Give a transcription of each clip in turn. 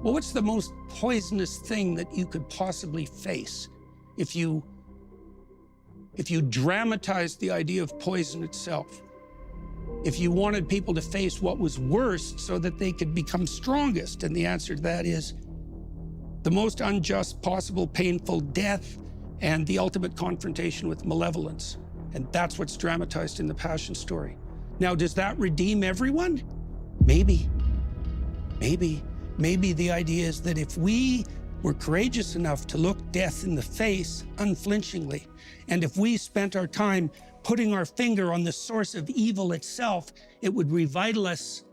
Well, what's the most poisonous thing that you could possibly face if you dramatized the idea of poison itself? If you wanted people to face what was worst so that they could become strongest? And the answer to that is the most unjust possible painful death and the ultimate confrontation with malevolence. And that's what's dramatized in the Passion story. Now, does that redeem everyone? Maybe. Maybe the idea is that if we were courageous enough to look death in the face unflinchingly, and if we spent our time putting our finger on the source of evil itself, it would revitalize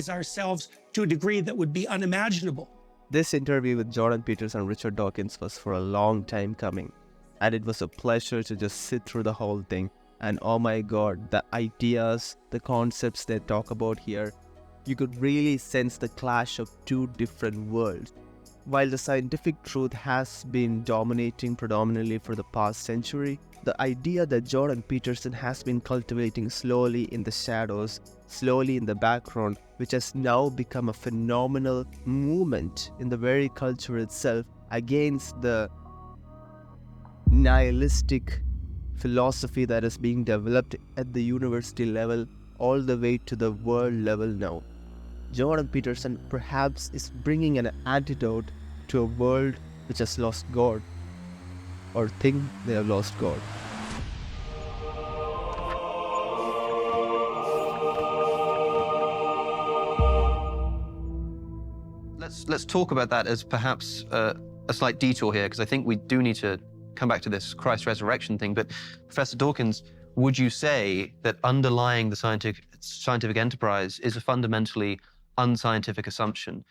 ourselves to a degree that would be unimaginable. This interview with Jordan Peterson and Richard Dawkins was for a long time coming, and it was a pleasure to just sit through the whole thing. And oh my God, the ideas, the concepts they talk about here, you could really sense the clash of two different worlds. While the scientific truth has been dominating predominantly for the past century, the idea that Jordan Peterson has been cultivating slowly in the shadows, slowly in the background, which has now become a phenomenal movement in the very culture itself against the nihilistic philosophy that is being developed at the university level all the way to the world level now. Jordan Peterson perhaps is bringing an antidote to a world which has lost God, or think they have lost God. Let's talk about that as perhaps a slight detour here, because I think we do need to come back to this Christ resurrection thing. But Professor Dawkins, would you say that underlying the scientific enterprise is a fundamentally unscientific assumption?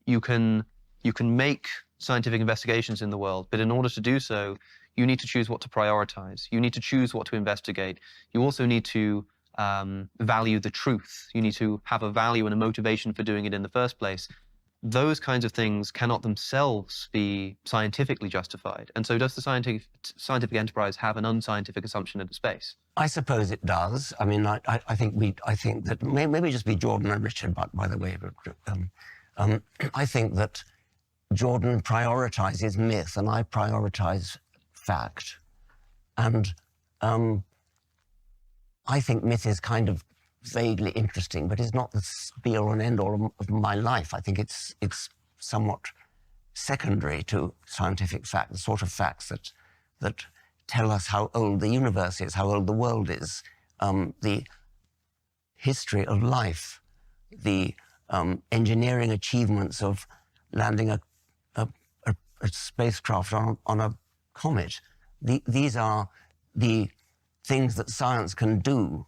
You can make scientific investigations in the world, but in order to do so, you need to choose what to prioritize. You need to choose what to investigate. You also need to value the truth. You need to have a value and a motivation for doing it in the first place. Those kinds of things cannot themselves be scientifically justified. And so does the scientific enterprise have an unscientific assumption of the space? I suppose it does. I mean, I think that maybe just be Jordan and Richard, by the way. I think that Jordan prioritizes myth and I prioritize fact. And I think myth is kind of vaguely interesting, but it's not the be-all and end-all of my life. I think it's somewhat secondary to scientific fact, the sort of facts that tell us how old the universe is, how old the world is, the history of life, the engineering achievements of landing a spacecraft on a comet. These are the things that science can do.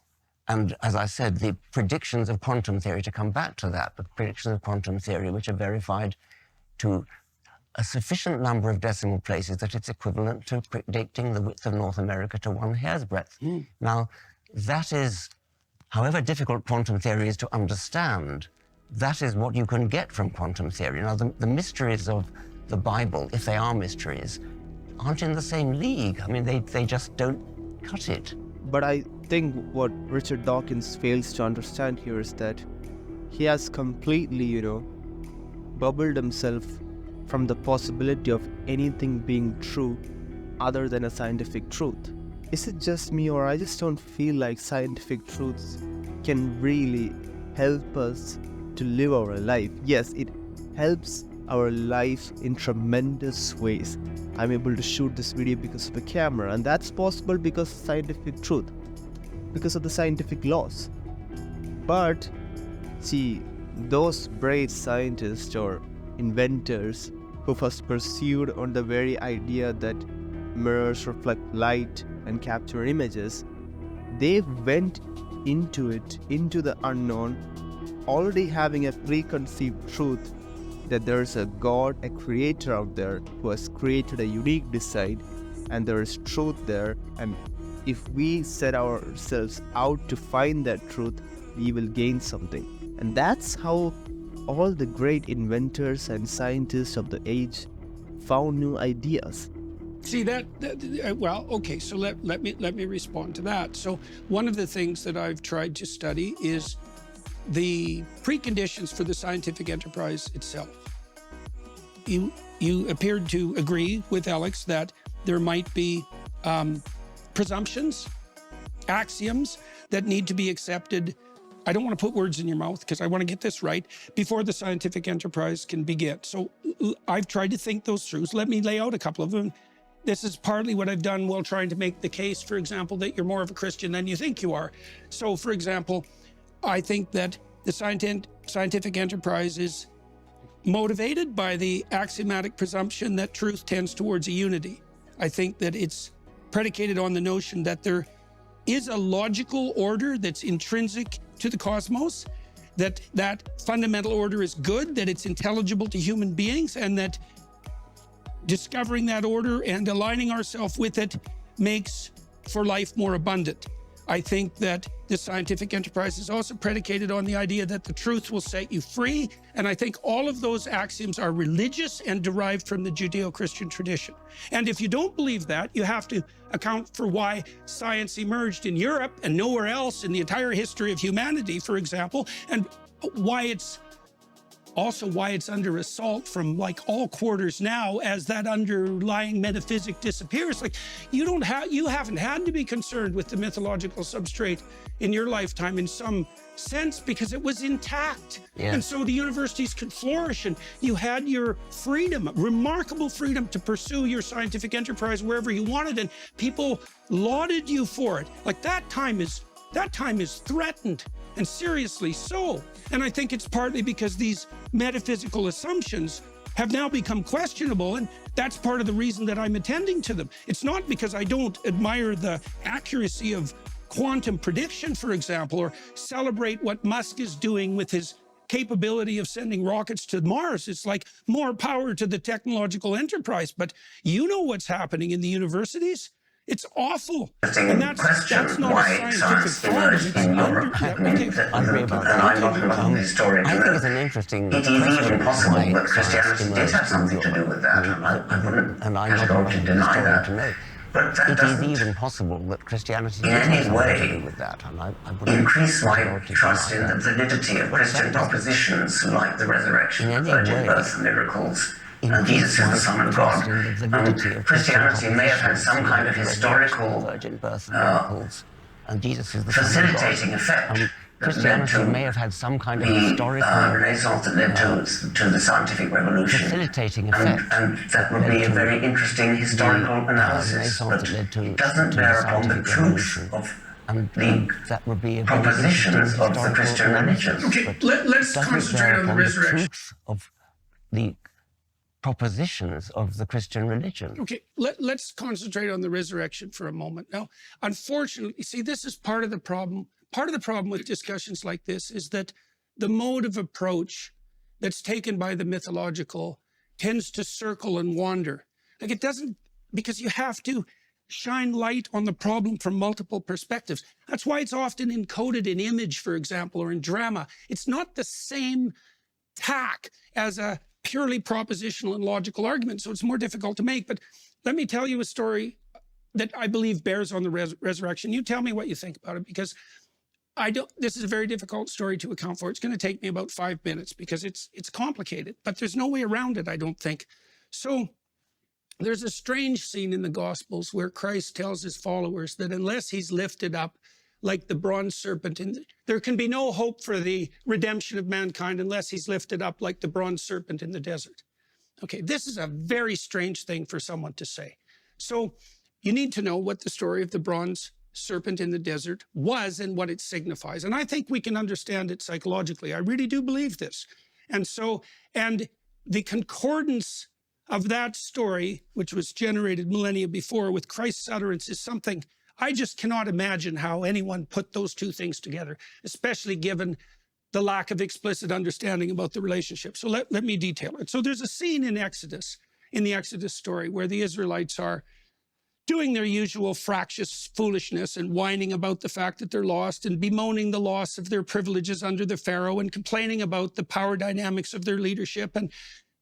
And as I said, the predictions of quantum theory, to come back to that, the predictions of quantum theory, which are verified to a sufficient number of decimal places that it's equivalent to predicting the width of North America to one hair's breadth. Now, that is, however difficult quantum theory is to understand, that is what you can get from quantum theory. Now, the mysteries of the Bible, if they are mysteries, aren't in the same league. I mean, they just don't cut it. But I think what Richard Dawkins fails to understand here is that he has completely, bubbled himself from the possibility of anything being true other than a scientific truth. Is it just me, or I just don't feel like scientific truths can really help us to live our life? Yes, it helps our life in tremendous ways. I'm able to shoot this video because of a camera, and that's possible because of scientific truth, because of the scientific laws. But see, those brave scientists or inventors who first pursued on the very idea that mirrors reflect light and capture images, they went into the unknown, already having a preconceived truth that there's a God, a creator out there who has created a unique design, and there is truth there, and if we set ourselves out to find that truth, we will gain something. And that's how all the great inventors and scientists of the age found new ideas. See well, okay, so let me respond to that. So one of the things that I've tried to study is the preconditions for the scientific enterprise itself. you appeared to agree with Alex that there might be presumptions, axioms that need to be accepted. I don't want to put words in your mouth because I want to get this right before the scientific enterprise can begin. So I've tried to think those through. So let me lay out a couple of them. This is partly what I've done while trying to make the case, for example, that you're more of a Christian than you think you are. So, for example, I think that the scientific enterprise is motivated by the axiomatic presumption that truth tends towards a unity. I think that it's predicated on the notion that there is a logical order that's intrinsic to the cosmos, that that fundamental order is good, that it's intelligible to human beings, and that discovering that order and aligning ourselves with it makes for life more abundant. I think that the scientific enterprise is also predicated on the idea that the truth will set you free. And I think all of those axioms are religious and derived from the Judeo-Christian tradition. And if you don't believe that, you have to account for why science emerged in Europe and nowhere else in the entire history of humanity, for example, and why it's under assault from like all quarters now as that underlying metaphysic disappears. Like you haven't had to be concerned with the mythological substrate in your lifetime in some sense because it was intact. Yeah. And so the universities could flourish and you had your freedom, remarkable freedom to pursue your scientific enterprise wherever you wanted, and people lauded you for it. Like that time is threatened, and seriously so. And I think it's partly because these metaphysical assumptions have now become questionable, and that's part of the reason that I'm attending to them. It's not because I don't admire the accuracy of quantum prediction, for example, or celebrate what Musk is doing with his capability of sending rockets to Mars. It's like more power to the technological enterprise. But you know what's happening in the universities? It's awful. And that's not a scientific finding. I agree about that. I'm not a historian. I think it's an interesting It is even possible that Christianity did have something to do with that, and I'm not going to deny that. But that It is doesn't even possible that Christianity in does any have something way to do with that, and I wouldn't increase my categorically trust in deny the that. validity of Christian propositions like the resurrection, In the any virgin way, birth, and miracles, and increase Jesus is my the Son of God. trust in the validity of Christianity may have had Christian some kind of propositions, historical virgin birth and miracles, and Jesus is the Son of God. facilitating effect. Christianity may have had some kind of historical Renaissance that led to the scientific revolution. facilitating effect. And that would be a very interesting historical analysis, but it doesn't bear upon the truth of that would be a propositions of the Christian religion. Okay, let's concentrate on the resurrection. The truth of the propositions of the Christian religion. Okay, let's concentrate on the resurrection for a moment. Now, unfortunately, see, this is part of the problem. Part of the problem with discussions like this is that the mode of approach that's taken by the mythological tends to circle and wander. Like it doesn't, because you have to shine light on the problem from multiple perspectives. That's why it's often encoded in image, for example, or in drama. It's not the same tack as a purely propositional and logical argument, so it's more difficult to make. But let me tell you a story that I believe bears on the resurrection. You tell me what you think about it, because this is a very difficult story to account for. It's going to take me about 5 minutes because it's complicated, but there's no way around it, I don't think. So there's a strange scene in the Gospels where Christ tells his followers that unless he's lifted up like the bronze serpent, there can be no hope for the redemption of mankind unless he's lifted up like the bronze serpent in the desert. Okay, this is a very strange thing for someone to say. So you need to know what the story of the bronze serpent in the desert was and what it signifies. And I think we can understand it psychologically. I really do believe this. And the concordance of that story, which was generated millennia before with Christ's utterance, is something I just cannot imagine how anyone put those two things together, especially given the lack of explicit understanding about the relationship. So let me detail it. So there's a scene in the Exodus story, where the Israelites are doing their usual fractious foolishness and whining about the fact that they're lost and bemoaning the loss of their privileges under the Pharaoh and complaining about the power dynamics of their leadership and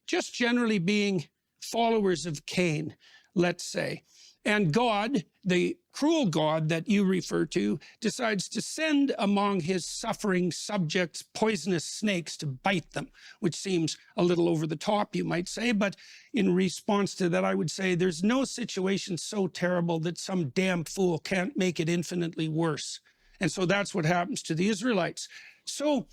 just generally being followers of Cain, let's say. And God, the cruel God that you refer to, decides to send among his suffering subjects poisonous snakes to bite them, which seems a little over the top, you might say. But in response to that, I would say there's no situation so terrible that some damn fool can't make it infinitely worse. And so that's what happens to the Israelites. So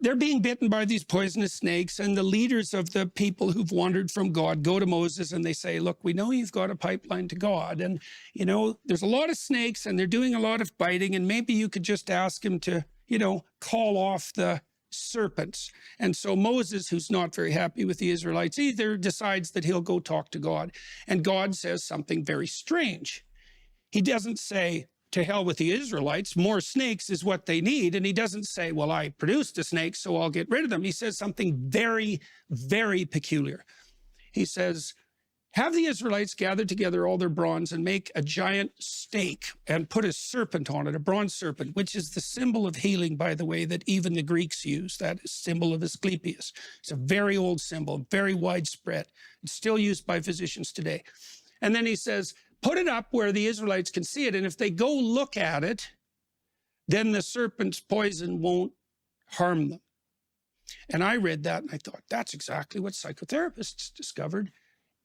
they're being bitten by these poisonous snakes, and the leaders of the people who've wandered from God go to Moses and they say, look, we know you've got a pipeline to God, and you know, there's a lot of snakes and they're doing a lot of biting, and maybe you could just ask him to, you know, call off the serpents. And so Moses, who's not very happy with the Israelites either, decides that he'll go talk to God. And God says something very strange. He doesn't say, to hell with the Israelites, more snakes is what they need. And he doesn't say, well, I produced a snake, so I'll get rid of them. He says something very, very peculiar. He says, have the Israelites gather together all their bronze and make a giant stake and put a serpent on it, a bronze serpent, which is the symbol of healing, by the way, that even the Greeks use, that symbol of Asclepius. It's a very old symbol, very widespread. It's still used by physicians today. And then he says, put it up where the Israelites can see it, and if they go look at it, then the serpent's poison won't harm them. And I read that and I thought, that's exactly what psychotherapists discovered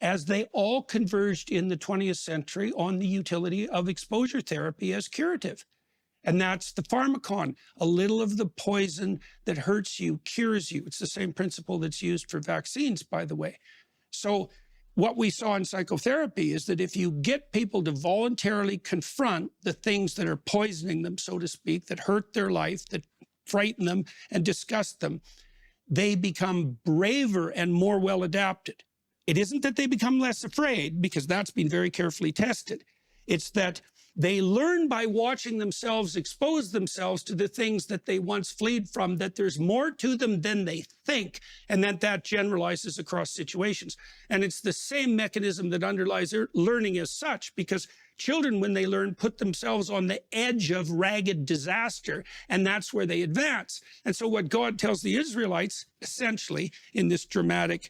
as they all converged in the 20th century on the utility of exposure therapy as curative. And that's the pharmacon. A little of the poison that hurts you cures you. It's the same principle that's used for vaccines, by the way. So what we saw in psychotherapy is that if you get people to voluntarily confront the things that are poisoning them, so to speak, that hurt their life, that frighten them and disgust them, they become braver and more well adapted. It isn't that they become less afraid, because that's been very carefully tested. It's that they learn by watching themselves expose themselves to the things that they once fled from, that there's more to them than they think, and that generalizes across situations. And it's the same mechanism that underlies learning as such, because children, when they learn, put themselves on the edge of ragged disaster, and that's where they advance. And so what God tells the Israelites, essentially, in this dramatic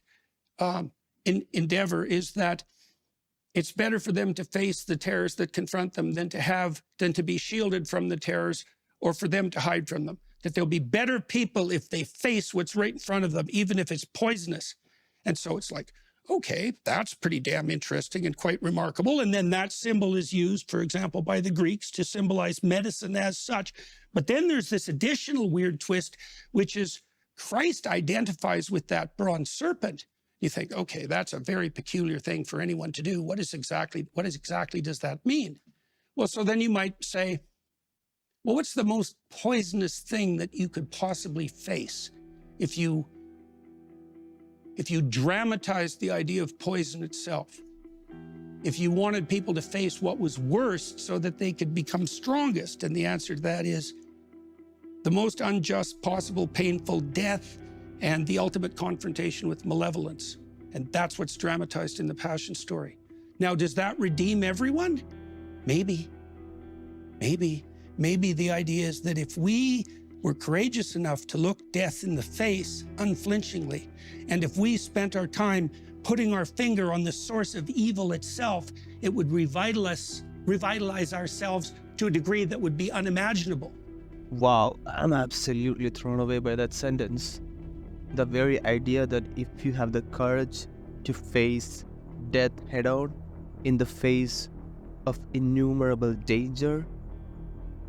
endeavor, is that it's better for them to face the terrors that confront them than to be shielded from the terrors, or for them to hide from them. That they'll be better people if they face what's right in front of them, even if it's poisonous. And so it's like, okay, that's pretty damn interesting and quite remarkable. And then that symbol is used, for example, by the Greeks to symbolize medicine as such. But then there's this additional weird twist, which is Christ identifies with that bronze serpent. You think, okay, that's a very peculiar thing for anyone to do. What exactly does that mean? Well, so then you might say, well, what's the most poisonous thing that you could possibly face if you dramatized the idea of poison itself? If you wanted people to face what was worst so that they could become strongest? And the answer to that is the most unjust possible painful death and the ultimate confrontation with malevolence. And that's what's dramatized in the Passion story. Now, does that redeem everyone? Maybe. Maybe the idea is that if we were courageous enough to look death in the face unflinchingly, and if we spent our time putting our finger on the source of evil itself, it would revitalize ourselves to a degree that would be unimaginable. Wow, I'm absolutely thrown away by that sentence. The very idea that if you have the courage to face death head-on in the face of innumerable danger,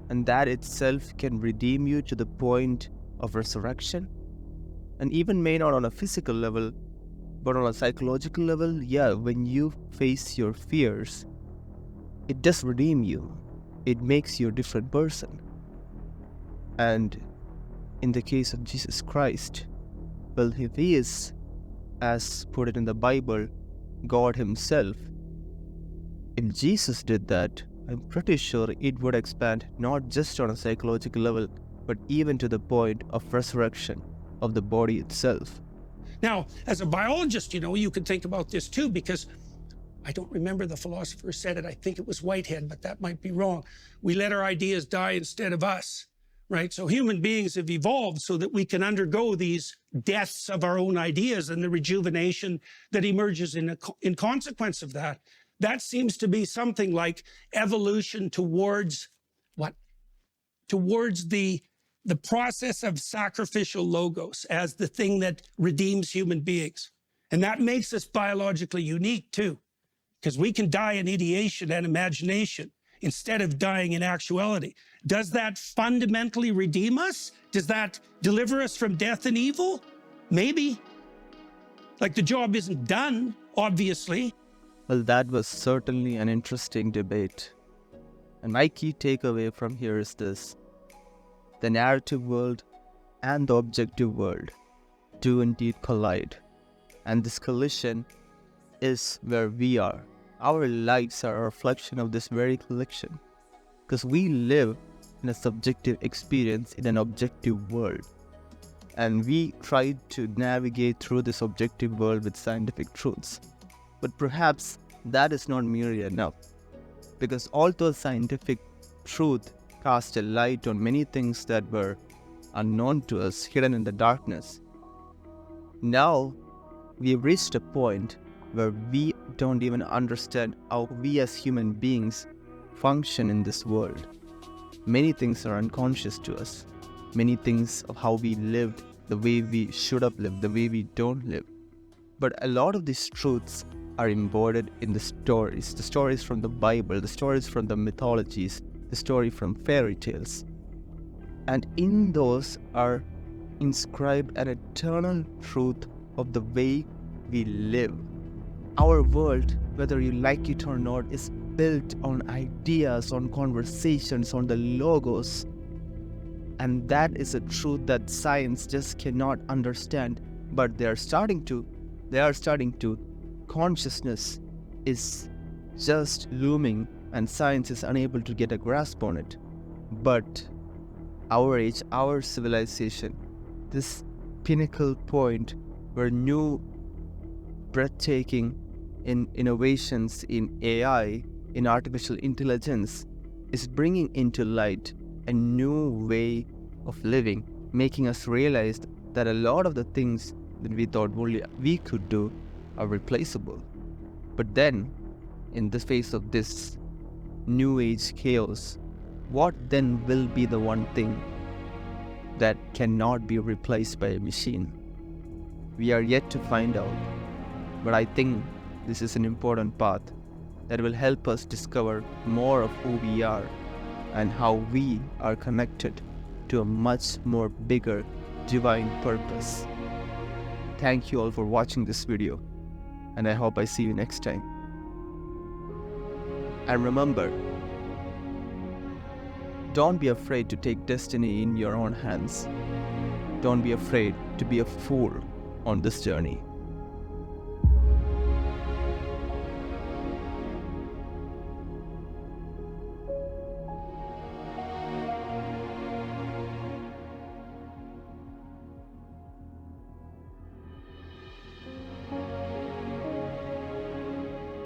and that itself can redeem you to the point of resurrection, and even may not on a physical level, but on a psychological level, yeah, when you face your fears, it does redeem you. It makes you a different person. And in the case of Jesus Christ, well, if he is, as put it in the Bible, God himself, if Jesus did that, I'm pretty sure it would expand not just on a psychological level, but even to the point of resurrection of the body itself. Now, as a biologist, you can think about this too, because I don't remember the philosopher who said it. I think it was Whitehead, but that might be wrong. We let our ideas die instead of us. Right? So human beings have evolved so that we can undergo these deaths of our own ideas and the rejuvenation that emerges in consequence of that. That seems to be something like evolution towards what? Towards the process of sacrificial logos as the thing that redeems human beings. And that makes us biologically unique too, because we can die in ideation and imagination instead of dying in actuality. Does that fundamentally redeem us? Does that deliver us from death and evil? Maybe. Like, the job isn't done, obviously. Well, that was certainly an interesting debate. And my key takeaway from here is this: the narrative world and the objective world do indeed collide. And this collision is where we are. Our lives are a reflection of this very collision, because we live in a subjective experience in an objective world. And we try to navigate through this objective world with scientific truths. But perhaps that is not merely enough, because although scientific truth cast a light on many things that were unknown to us, hidden in the darkness, now we have reached a point where we don't even understand how we as human beings function in this world. Many things are unconscious to us. Many things of how we lived, the way we should have lived, the way we don't live. But a lot of these truths are embodied in the stories from the Bible, the stories from the mythologies, the story from fairy tales. And in those are inscribed an eternal truth of the way we live. Our world, whether you like it or not, is built on ideas, on conversations, on the logos. And that is a truth that science just cannot understand, but they are starting to. Consciousness is just looming and science is unable to get a grasp on it. But our age, our civilization, this pinnacle point where new breathtaking innovations in AI, in artificial intelligence, is bringing into light a new way of living, making us realize that a lot of the things that we thought only we could do are replaceable. But then, in the face of this new age chaos, what then will be the one thing that cannot be replaced by a machine? We are yet to find out, but I think this is an important path that will help us discover more of who we are and how we are connected to a much more bigger divine purpose. Thank you all for watching this video, and I hope I see you next time. And remember, don't be afraid to take destiny in your own hands. Don't be afraid to be a fool on this journey.